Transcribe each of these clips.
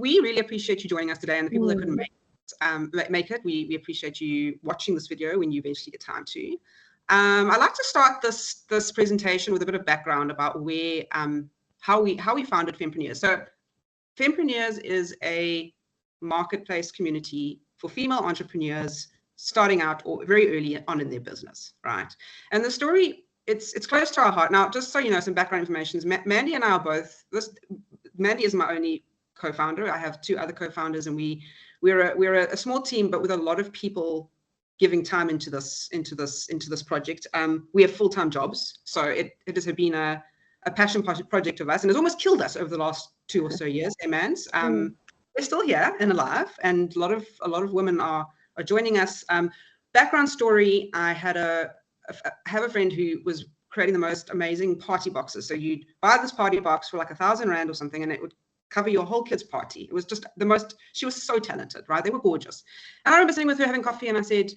we really appreciate you joining us today, and the people that couldn't make it, we appreciate you watching this video when you eventually get time to. I'd like to start this presentation with a bit of background about where how we founded Fempreneurs. So Fempreneurs is a marketplace community for female entrepreneurs starting out or very early on in their business, right? And the story, it's close to our heart. Now, just so you know, some background information is Mandy and I are both, Mandy is my only co-founder. I have two other co-founders, and we're a small team, but with a lot of people giving time into this project. We have full-time jobs, so it has been a passion project of us, and it's almost killed us over the last 2 or so years. Mans, we're still here and alive, and a lot of women are joining us. Background story: I have a friend who was creating the most amazing party boxes. So you'd buy this party box for like 1,000 Rand or something, and it would cover your whole kid's party. It was just the most. She was so talented, right? They were gorgeous. And I remember sitting with her having coffee, and I said,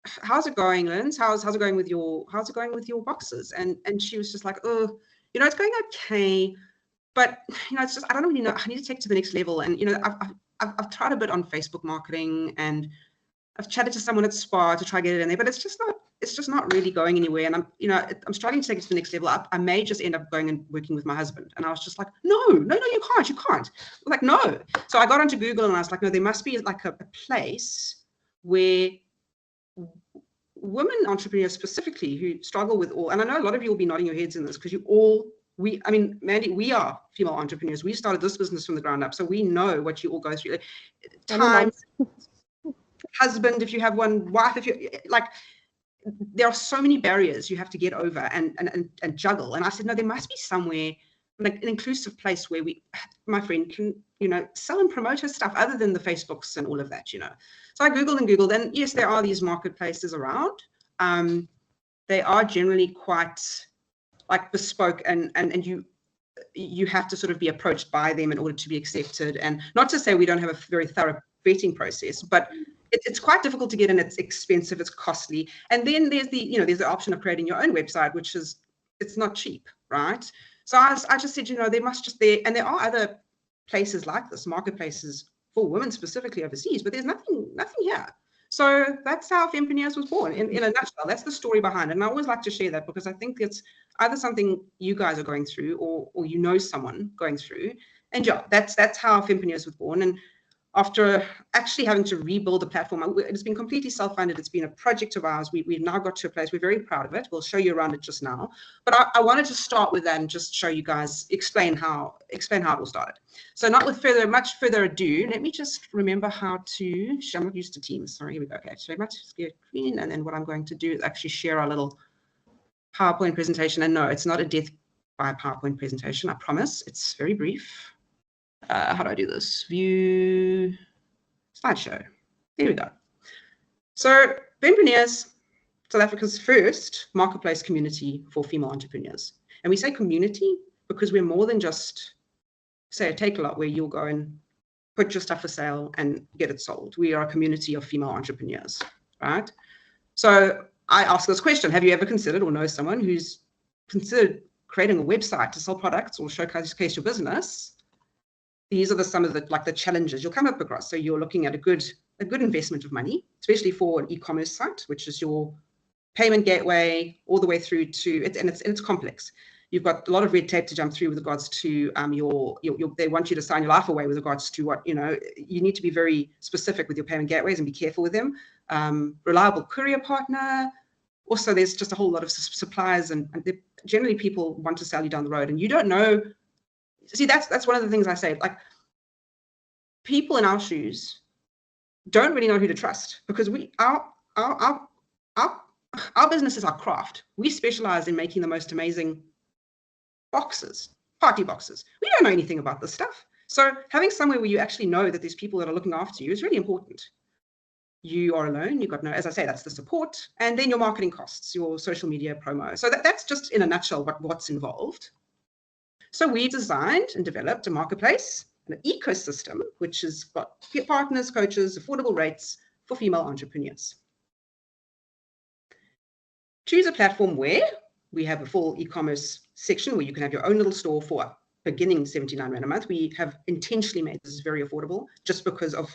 "How's it going, Linz? How's it going with your boxes?" And she was just like, "Oh, you know, it's going okay, but you know, it's just I don't really know. I need to take it to the next level." And you know, I've tried a bit on Facebook marketing, and I've chatted to someone at Spa to try to get it in there, but it's just not really going anywhere. And I'm struggling to take it to the next level. I may just end up going and working with my husband. And I was just like, no, you can't. Like, no. So I got onto Google, and I was like, no, there must be like a place where women entrepreneurs specifically who struggle with all, and I know a lot of you will be nodding your heads in this because Mandy, we are female entrepreneurs. We started this business from the ground up. So we know what you all go through. Time, husband, if you have one, wife, if you like, there are so many barriers you have to get over and juggle. And I said, no, there must be somewhere, like an inclusive place where my friend can, you know, sell and promote her stuff other than the Facebooks and all of that, you know. So I Googled, and yes, there are these marketplaces around. They are generally quite like bespoke, and you have to sort of be approached by them in order to be accepted. And not to say we don't have a very thorough vetting process, but it's quite difficult to get in. It's expensive, it's costly. And then there's the option of creating your own website, which is, it's not cheap, right? So I just said, you know, there are other places like this, marketplaces for women specifically overseas, but there's nothing here. So that's how Fempreneurs was born in a nutshell. That's the story behind it. And I always like to share that because I think it's either something you guys are going through or you know someone going through. And yeah, that's how Fempreneurs was born. And after actually having to rebuild the platform, it's been completely self-funded. It's been a project of ours. We've now got to a place, we're very proud of it. We'll show you around it just now. But I wanted to start with that and just show you guys, explain how it all started. So not with much further ado, let me just remember how to, I'm not used to Teams. Sorry, here we go. Okay, so much screen. And then what I'm going to do is actually share our little PowerPoint presentation. And no, it's not a death by PowerPoint presentation, I promise. It's very brief. How do I do this? View slideshow. There we go. So Fempreneurs, South Africa's first marketplace community for female entrepreneurs. And we say community because we're more than just, say, a take-a-lot where you'll go and put your stuff for sale and get it sold. We are a community of female entrepreneurs, right? So I ask this question: have you ever considered or know someone who's considered creating a website to sell products or showcase your business? These are some of the challenges you'll come up across. So you're looking at a good investment of money, especially for an e-commerce site, which is your payment gateway all the way through to it, and it's complex. You've got a lot of red tape to jump through with regards to they want you to sign your life away with regards to what, you know, you need to be very specific with your payment gateways and be careful with them. Reliable courier partner. Also, there's just a whole lot of suppliers, and generally people want to sell you down the road, and you don't know. See, that's one of the things I say. Like, people in our shoes don't really know who to trust, because our business is our craft. We specialize in making the most amazing boxes, party boxes. We don't know anything about this stuff. So having somewhere where you actually know that there's people that are looking after you is really important. You are alone. You've got no, as I say, that's the support, and then your marketing costs, your social media promo. So that's just in a nutshell what's involved. So we designed and developed a marketplace, an ecosystem, which has got partners, coaches, affordable rates for female entrepreneurs. Choose a platform where we have a full e-commerce section where you can have your own little store for beginning 79 Rand a month. We have intentionally made this very affordable just because of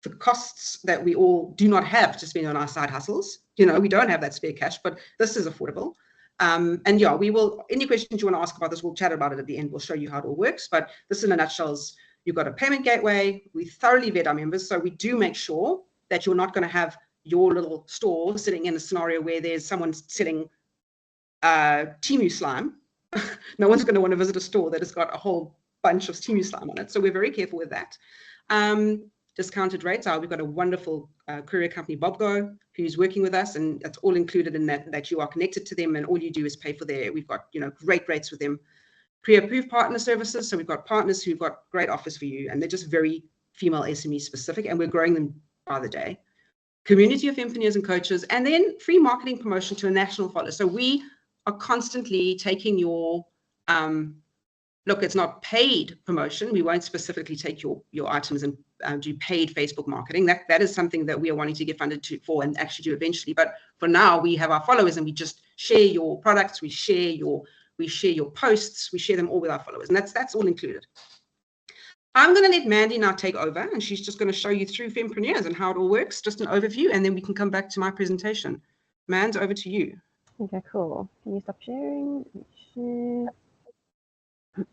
the costs that we all do not have to spend on our side hustles. You know, we don't have that spare cash, but this is affordable. And yeah, we will, any questions you want to ask about this, we'll chat about it at the end. We'll show you how it all works. But this in a nutshell is, you've got a payment gateway. We thoroughly vet our members. So we do make sure that you're not going to have your little store sitting in a scenario where there's someone selling Temu slime. No one's going to want to visit a store that has got a whole bunch of Temu slime on it. So we're very careful with that. Discounted rates are, we've got a wonderful courier company, Bobgo, who's working with us, and that's all included in that you are connected to them and all you do is pay for we've got, you know, great rates with them. Pre-approved partner services. So we've got partners who've got great offers for you, and they're just very female SME specific, and we're growing them by the day. Community of Fempreneurs and coaches, and then free marketing promotion to a national follower. So we are constantly taking your, look, it's not paid promotion. We won't specifically take your items and do paid Facebook marketing. That is something that we are wanting to get funded for and actually do eventually. But for now, we have our followers and we just share your products, we share your posts, we share them all with our followers, and that's all included. I'm going to let Mandy now take over, and she's just going to show you through Fempreneurs and how it all works, just an overview, and then we can come back to my presentation. Mans, over to you. Okay, cool. Can you stop sharing? Share.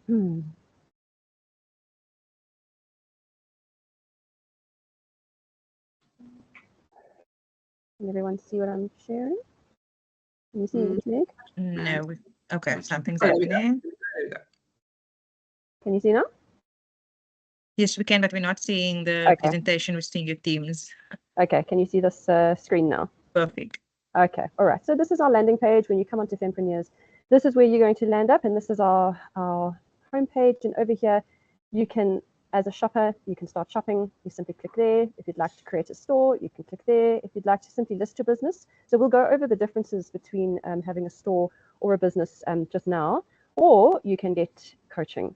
Can everyone see what I'm sharing? Can you see it, Meg? No. Okay, something's happening. Can you see now? Yes, we can, but we're not seeing the presentation. We're seeing your teams. Okay, can you see this screen now? Perfect. Okay, all right. So this is our landing page. When you come onto Fempreneurs, this is where you're going to land up, and this is our homepage. And over here, you can, as a shopper, you can start shopping. You simply click there. If you'd like to create a store, you can click there. If you'd like to simply list your business. So we'll go over the differences between having a store or a business just now, or you can get coaching.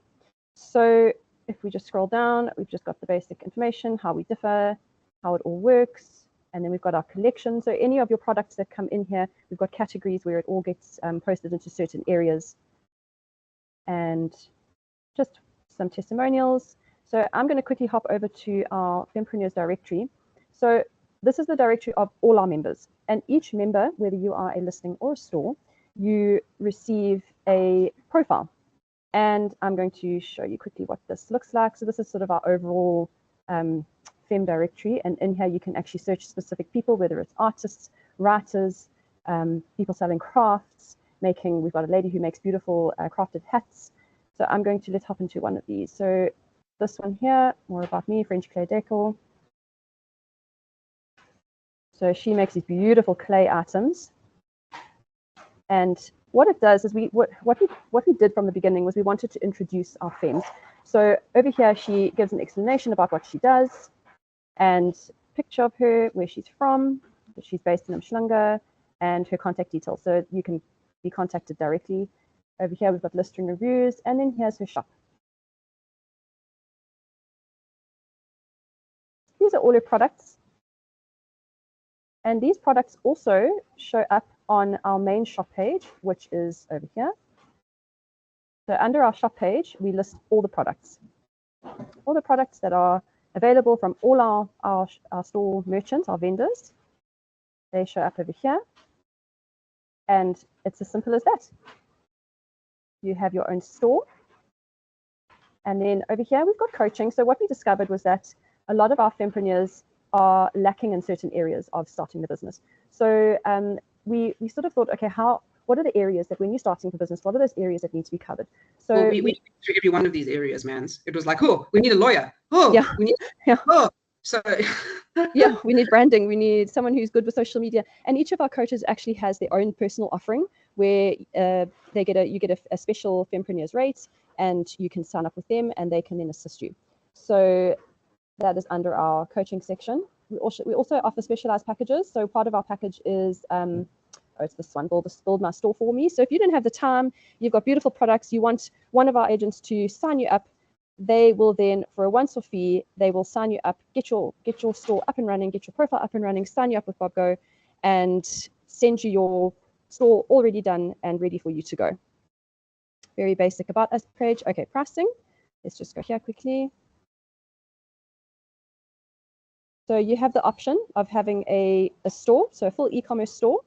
So if we just scroll down, we've just got the basic information, how we differ, how it all works, and then we've got our collection. So any of your products that come in here, we've got categories where it all gets posted into certain areas, and just some testimonials. So I'm going to quickly hop over to our Fempreneurs directory. So this is the directory of all our members, and each member, whether you are a listing or a store, you receive a profile. And I'm going to show you quickly what this looks like. So this is sort of our overall Fem directory. And in here, you can actually search specific people, whether it's artists, writers, people selling crafts, we've got a lady who makes beautiful crafted hats. So I'm going to let's hop into one of these. So this one here, more about me, French clay decor. So she makes these beautiful clay items. And what it does is what we did from the beginning was we wanted to introduce our Fems. So over here, she gives an explanation about what she does and picture of her, where she's from. She's based in Umhlanga, and her contact details. So you can be contacted directly. Over here, we've got listing reviews, and then here's her shop. These are all her products. And these products also show up on our main shop page, which is over here. So under our shop page, we list all the products that are available from all our store merchants, our vendors. They show up over here. And it's as simple as that. You have your own store. And then over here, we've got coaching. So what we discovered was that a lot of our Fempreneurs are lacking in certain areas of starting the business. So we sort of thought, okay, what are the areas that when you're starting the business, what are those areas that need to be covered? So well, we went through every one of these areas, Mans. It was like, oh, we need a lawyer. Oh, yeah, we need, yeah. Oh, so yeah, we need branding. We need someone who's good with social media. And each of our coaches actually has their own personal offering where you get a special Fempreneurs rate, and you can sign up with them, and they can then assist you. So that is under our coaching section. We also offer specialized packages. So part of our package is, it's this one, build my store for me. So if you don't have the time, you've got beautiful products, you want one of our agents to sign you up, they will then, for a once-off fee, they will sign you up, get your store up and running, get your profile up and running, sign you up with Bobgo, and send you your store already done and ready for you to go. very basic about us page. Okay, pricing. Let's just go here quickly. So you have the option of having a store, so a full e-commerce store,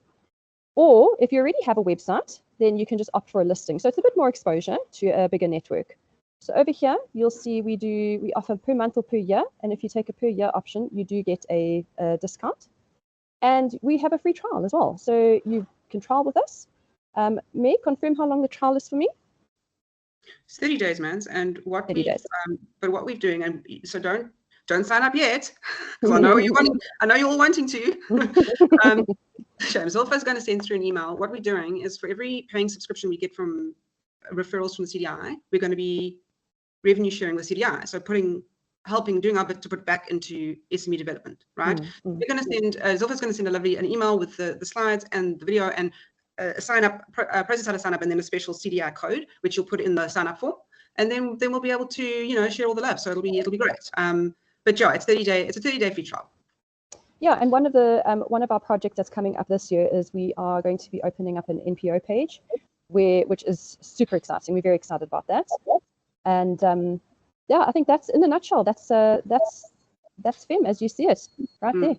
or if you already have a website, then you can just opt for a listing. So it's a bit more exposure to a bigger network. So over here, you'll see we offer per month or per year, and if you take a per year option, you do get a discount. And we have a free trial as well, so you can trial with us. Meg, confirm how long the trial is for me? It's 30 days, man. And what 30 days. But what we're doing, and so don't sign up yet, because I know you're all wanting to. Shame. Zilpha's going to send through an email. What we're doing is for every paying subscription we get from referrals from the CDI, we're going to be revenue sharing with CDI. So helping, doing our bit to put back into SME development, right? We're going to send, Zilpha's going to send an email with the slides and the video and a sign up, process how to sign up, and then a special CDI code, which you'll put in the sign up form. And then we'll be able to, share all the love. So it'll be great. But yeah, it's a 30-day free trial. Yeah, and one of our projects that's coming up this year is we are going to be opening up an NPO page, which is super exciting. We're very excited about that. And yeah, I think that's in a nutshell. That's Fem as you see it right there.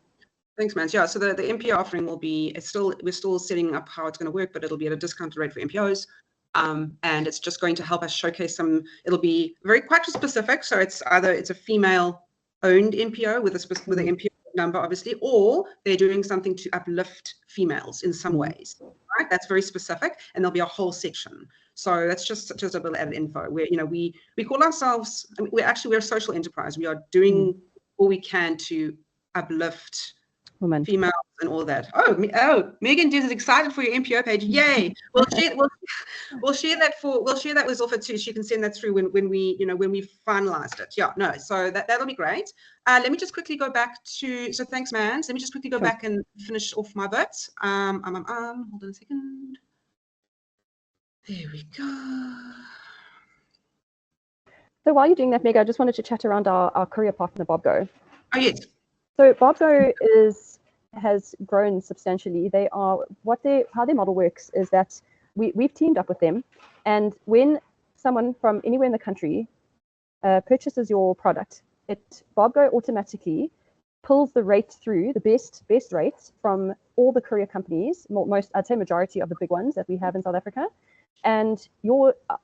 Thanks, man. Yeah, so the NPO offering will be, we're still setting up how it's going to work, but it'll be at a discounted rate for NPOs. And it's just going to help us showcase it'll be quite specific. So it's either a female owned NPO with an NPO number, obviously, or they're doing something to uplift females in some ways, right? That's very specific, and there'll be a whole section. So that's just a little added info where, we call ourselves, we're a social enterprise. We are doing all we can to uplift women, females, and all that. Megan is excited for your NPO page. Yay! We'll share that with Zilpha too. She can send that through when we finalized it. Yeah, no. So that'll be great. Let me just quickly go back to. So thanks, man. Let me just quickly go back and finish off my bit. Hold on a second. There we go. So while you're doing that, Meg, I just wanted to chat around our courier partner, BobGo. Oh yes. So BobGo has grown substantially. They are how their model works is that we've teamed up with them, and when someone from anywhere in the country purchases your product, BobGo automatically pulls the rate through, the best rates from all the courier companies, I'd say majority of the big ones that we have in South Africa, and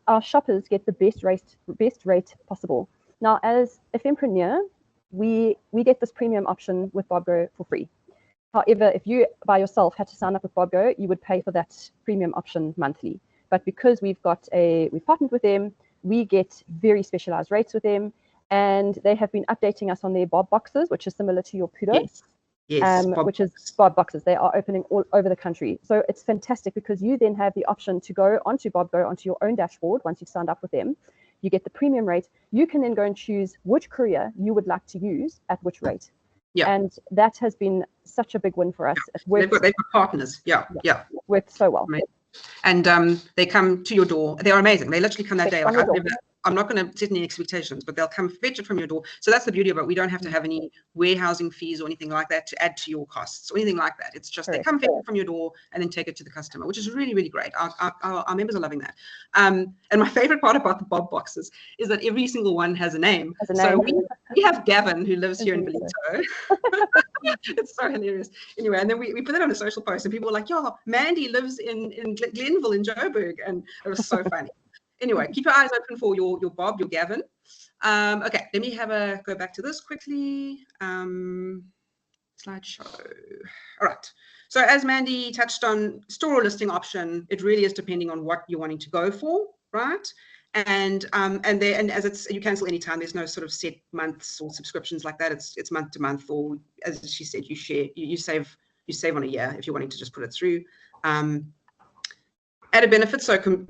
our shoppers get the best rate possible. Now, as a Fempreneur, we get this premium option with BobGo for free. However, if you by yourself had to sign up with BobGo, you would pay for that premium option monthly. But because we've partnered with them, we get very specialized rates with them, and they have been updating us on their Bob boxes, which is similar to your Pudo. Yes, which is Bob boxes. They are opening all over the country. So it's fantastic because you then have the option to go onto BobGo, onto your own dashboard once you've signed up with them. You get the premium rate. You can then go and choose which courier you would like to use at which rate. Yeah. And that has been such a big win for us. They've got partners. Yeah. Worked so well. And they come to your door. They are amazing. They literally come that day. I'm not going to set any expectations, but they'll come fetch it from your door. So that's the beauty of it. We don't have to have any warehousing fees or anything like that to add to your costs or anything like that. It's just they come fetch it from your door and then take it to the customer, which is really, really great. Our members are loving that. And my favorite part about the Bob boxes is that every single one has a name. So we have Gavin, who lives here in Ballito. It's so hilarious. Anyway, and then we put it on a social post, and people were like, "Yo, Mandy lives in Glenville in Joburg," and it was so funny. Anyway, keep your eyes open for your Bob, your Gavin. Okay, let me go back to this quickly. Slideshow. All right. So as Mandy touched on, store or listing option, it really is depending on what you're wanting to go for, right? And as it's, you cancel anytime. There's no sort of set months or subscriptions like that. It's month to month, or as she said, you save on a year if you're wanting to just put it through. Added benefits, so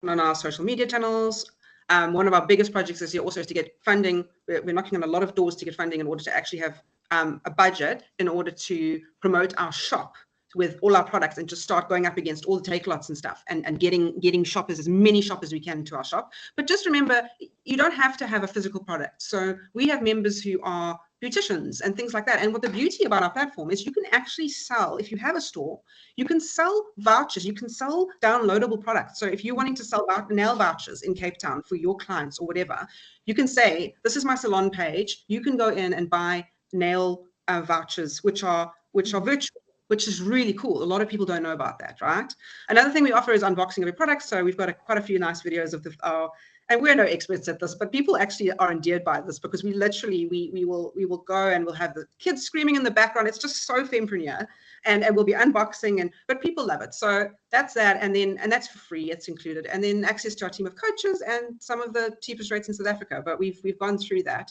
on our social media channels. One of our biggest projects this year also is to get funding. We're knocking on a lot of doors to get funding in order to actually have a budget in order to promote our shop with all our products and just start going up against all the take lots and stuff and getting shoppers, as many shoppers as we can to our shop. But just remember, you don't have to have a physical product. So we have members who are beauticians and things like that. And what the beauty about our platform is you can actually sell, if you have a store, you can sell vouchers, you can sell downloadable products. So if you're wanting to sell nail vouchers in Cape Town for your clients or whatever, you can say, this is my salon page. You can go in and buy nail vouchers, which are virtual, which is really cool. A lot of people don't know about that, right? Another thing we offer is unboxing of a product. So we've got quite a few nice videos of and we're no experts at this, but people actually are endeared by this because we literally, we will go and we'll have the kids screaming in the background. It's just so fempreneur, and we'll be unboxing, but people love it. So that's that. And that's for free. It's included. And then access to our team of coaches and some of the cheapest rates in South Africa, but we've gone through that.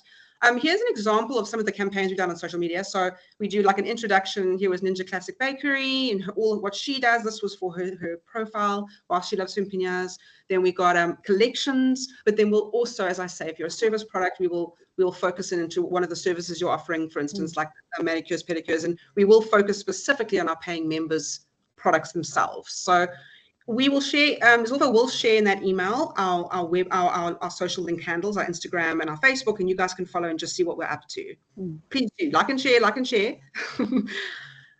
Here's an example of some of the campaigns we've done on social media. So we do like an introduction. Here was Ninja Classic Bakery and all what she does. This was for her profile while she loves fempreneurs. Then we got collections, but then we'll also, as I say, if you're a service product, we'll focus into one of the services you're offering, for instance, like manicures, pedicures, and we will focus specifically on our paying members' products themselves. So we will share, Zilpha will share in that email our social link handles, our Instagram and our Facebook, and you guys can follow and just see what we're up to. Please do like and share. And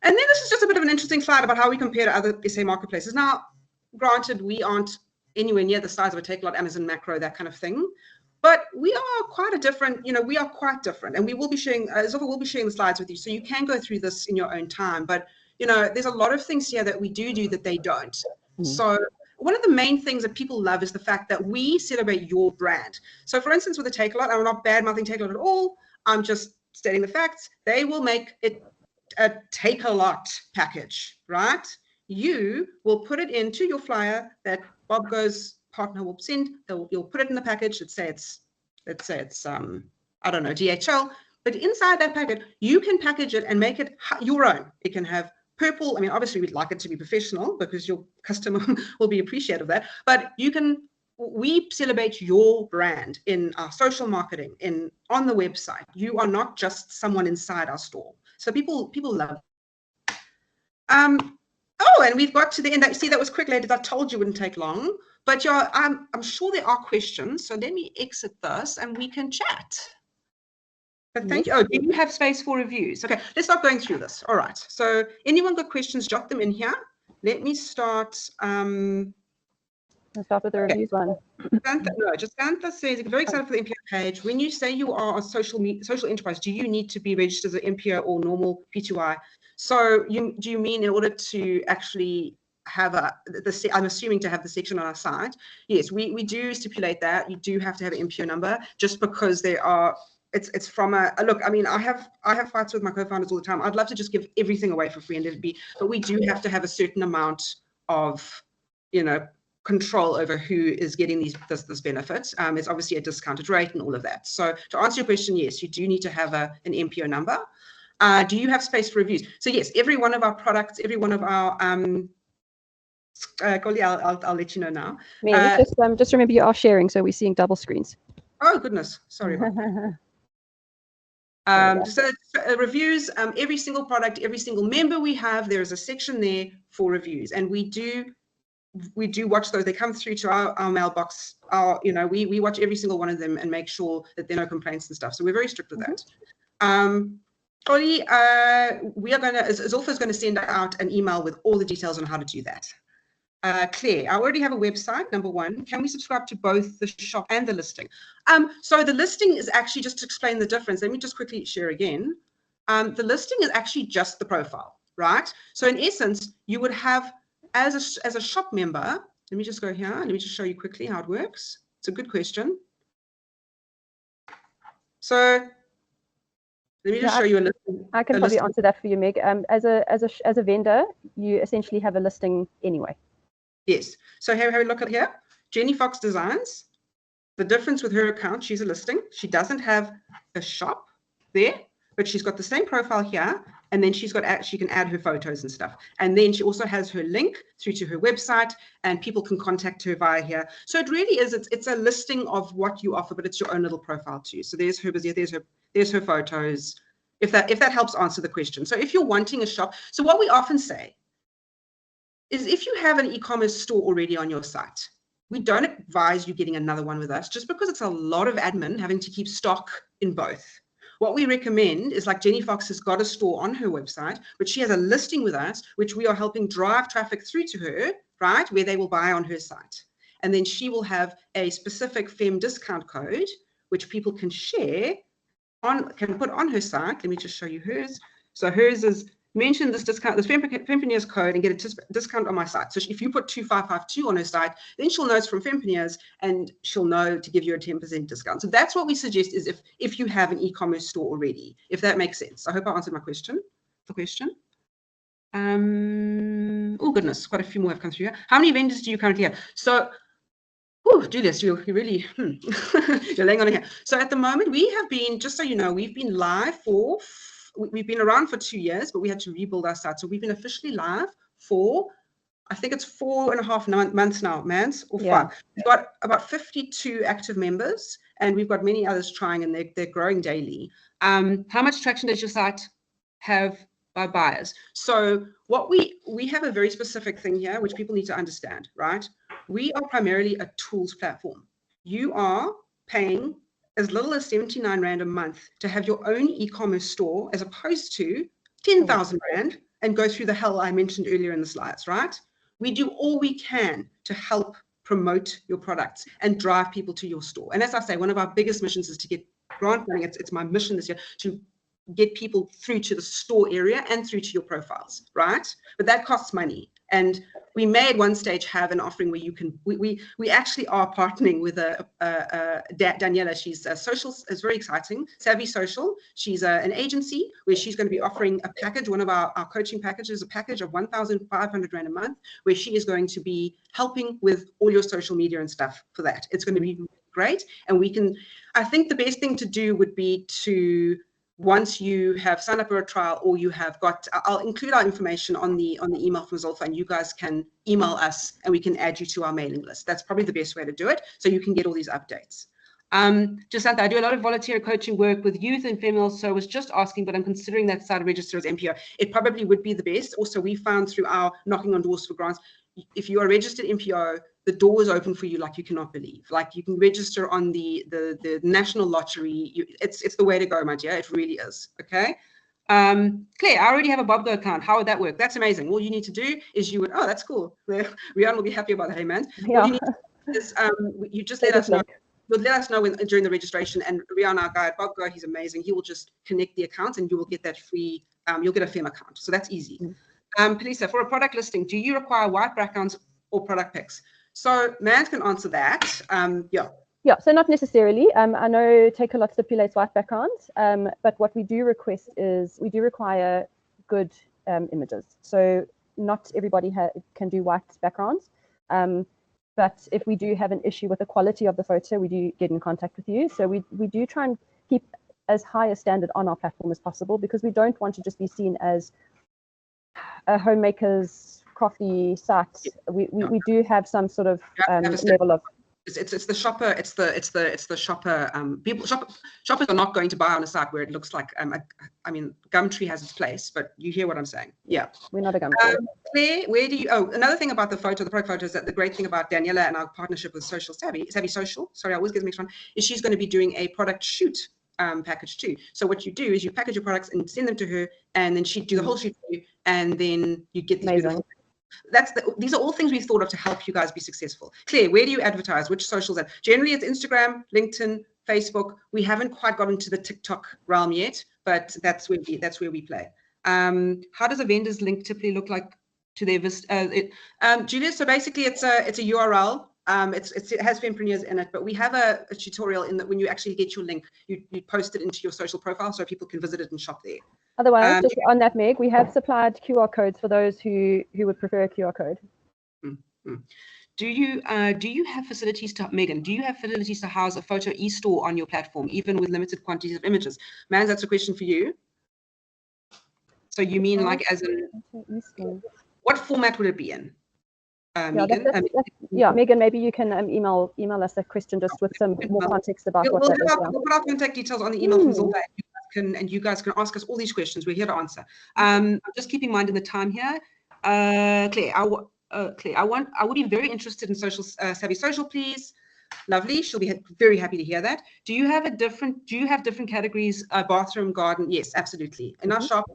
then this is just a bit of an interesting slide about how we compare to other SA marketplaces. Now, granted, we aren't anywhere near the size of a Takealot, Amazon, Macro, that kind of thing, but we are quite different, we are quite different, and we will be sharing, Zilpha will be sharing the slides with you, so you can go through this in your own time, but there's a lot of things here that we do that they don't. So one of the main things that people love is the fact that we celebrate your brand. So for instance, with a Takealot, I'm not bad-mouthing Takealot at all. I'm just stating the facts. They will make it a Takealot package, right? You will put it into your flyer that Bob Go's partner will send. You'll put it in the package. Let's say it's I don't know, DHL. But inside that packet, you can package it and make it your own. It can have purple. I mean, obviously, we'd like it to be professional because your customer will be appreciative of that. But we celebrate your brand in our social marketing, on the website. You are not just someone inside our store. So people love it. Oh, and we've got to the end. See, that was quick, ladies. I told you it wouldn't take long. But I'm sure there are questions. So let me exit this and we can chat. But thank you. Oh, do you have space for reviews? Okay, let's start going through this. All right. So anyone got questions, jot them in here. Let me start. Let's start with the reviews one. Jantha says, very excited for the MPO page. When you say you are a social enterprise, do you need to be registered as an MPO or normal P2I? So do you mean in order to actually have I'm assuming to have the section on our site? Yes, we do stipulate that. You do have to have an MPO number just because there are it's from look, I mean, I have fights with my co-founders all the time. I'd love to just give everything away for free and let it be, but we do have to have a certain amount of, control over who is getting this benefit. It's obviously a discounted rate and all of that. So to answer your question, yes, you do need to have an MPO number. Do you have space for reviews? So yes, every one of our products, every one of our Golly, I'll let you know now. Just remember you are sharing, so we're seeing double screens. Oh goodness, sorry. So reviews, every single product, every single member we have, there is a section there for reviews, and we do watch those. They come through to our mailbox. We watch every single one of them and make sure that there are no complaints and stuff. So we're very strict with that. Ollie, Zilpha's going to send out an email with all the details on how to do that. Claire, I already have a website, number one. Can we subscribe to both the shop and the listing? So the listing is actually, just to explain the difference, let me just quickly share again. The listing is actually just the profile, right? So in essence, you would have, as a shop member, let me just go here, let me just show you quickly how it works. It's a good question. So let me just show you a listing. I can probably answer that for you, Meg. As a vendor, you essentially have a listing anyway. Yes. So have a look at here. Jenny Fox Designs. The difference with her account, she's a listing. She doesn't have a shop there, but she's got the same profile here. And then she can add her photos and stuff. And then she also has her link through to her website, and people can contact her via here. So it really is, it's a listing of what you offer, but it's your own little profile too. So there's her photos, if that helps answer the question. So if you're wanting a shop, so what we often say is if you have an e-commerce store already on your site, we don't advise you getting another one with us just because it's a lot of admin having to keep stock in both. What we recommend is, like, Jenny Fox has got a store on her website, but she has a listing with us, which we are helping drive traffic through to her, right, where they will buy on her site. And then she will have a specific Fem discount code, which people can share can put on her site. Let me just show you hers. So hers is, mention this discount, this Fempreneurs code, and get a discount on my site. So if you put 2552 on her site, then she'll know it's from Fempreneurs, and she'll know to give you a 10% discount. So that's what we suggest, is if you have an e-commerce store already, if that makes sense. I hope I answered my question. The question. Oh goodness, quite a few more have come through here. How many vendors do you currently have? So, Julius, you really, you're laying on here. So at the moment, we have been, just so you know, we've been live for, we've been around for 2 years, but we had to rebuild our site. So we've been officially live for, I think it's 4.5 months now, Mans, or 5. We've got about 52 active members, and we've got many others trying, and they're growing daily. How much traction does your site have by buyers? So what we have a very specific thing here, which people need to understand, right? We are primarily a tools platform. You are paying as little as 79 Rand a month to have your own e-commerce store, as opposed to 10,000 Rand and go through the hell I mentioned earlier in the slides, right? We do all we can to help promote your products and drive people to your store. And as I say, one of our biggest missions is to get grant money. It's my mission this year to get people through to the store area and through to your profiles, right? But that costs money. And we may at one stage have an offering where you can, we actually are partnering with Daniela. She's a social, it's very exciting, Savvy Social. She's an agency where she's going to be offering a package, one of our coaching packages, a package of 1,500 Rand a month, where she is going to be helping with all your social media and stuff for that. It's going to be great. And we can, I think the best thing to do would be to, once you have signed up for a trial, or you have got, I'll include our information on the email from Zolfa, and you guys can email us and we can add you to our mailing list. That's probably the best way to do it, so you can get all these updates. Jacinta, I do a lot of volunteer coaching work with youth and females, so I was just asking, but I'm considering that site register as MPO. It probably would be the best. Also, we found through our knocking on doors for grants, if you are registered MPO, the door is open for you like you cannot believe. Like, you can register on the national lottery. It's the way to go, my dear. It really is. Okay. Claire, I already have a Bobgo account. How would that work? That's amazing. All you need to do is you would, oh, that's cool. Rian will be happy about that. Hey, man. Yeah. All you need to do is you just let us know. You'll let us know during the registration, and Rian, our guy at Bobgo, he's amazing. He will just connect the accounts, and you will get that free. You'll get a Fem account. So that's easy. Pelisa, for a product listing, do you require white backgrounds or product pics? So Mans can answer that. Yeah, so not necessarily. I know Takealot stipulates white backgrounds, but what we do request is we do require good images. So not everybody can do white backgrounds, but if we do have an issue with the quality of the photo, we do get in contact with you. So we do try and keep as high a standard on our platform as possible, because we don't want to just be seen as a homemaker's crafty site. We do have some sort of level of. It's the shopper. It's the shopper. Shoppers are not going to buy on a site where it looks like. I mean, Gumtree has its place, but you hear what I'm saying. Yeah, we're not a Gumtree. Claire, where do you? Oh, another thing about the photo, the product photo, is that the great thing about Daniela and our partnership with Savvy Social. Sorry, I always get mixed one. Is she's going to be doing a product shoot package too. So what you do is you package your products and send them to her, and then she'd do the whole shoot for you, and then you get these beautiful. These are all things we've thought of to help you guys be successful. Claire, where do you advertise? Which socials? Generally, it's Instagram, LinkedIn, Facebook. We haven't quite gotten to the TikTok realm yet, but that's where we play. How does a vendor's link typically look like to their Julia? So basically, it's a URL. It has Fempreneurs in it, but we have a tutorial in that when you actually get your link, you post it into your social profile so people can visit it and shop there. Otherwise, just on that, Meg, we have supplied QR codes for those who would prefer a QR code. Do you have facilities to, Megan, do you have facilities to house a photo e-store on your platform, even with limited quantities of images? Man, that's a question for you. So you mean like as in, what format would it be in? Megan? Megan, maybe you can email us that question just with some more context about what that is. We'll put our contact details on the email from Zolta, and you guys can ask us all these questions. We're here to answer. Just keep in mind in the time here, Claire, I would be very interested in Savvy Social, please. Lovely. She'll be very happy to hear that. Do you have different categories? Bathroom, garden? Yes, absolutely. In our shop,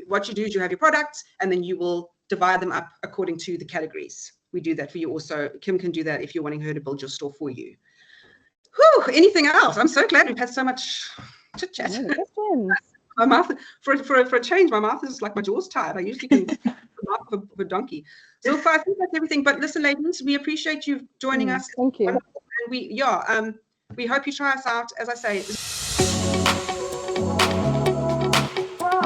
what you do is you have your products, and then you will divide them up according to the categories. We do that for you also. Kim can do that if you're wanting her to build your store for you. Whew, anything else? I'm so glad we've had so much chit chat. My mouth, for a change, my mouth is like my jaw's tired. I usually can the mouth of a donkey. So far, I think that's everything. But listen, ladies, we appreciate you joining us. Thank you. And we hope you try us out. As I say,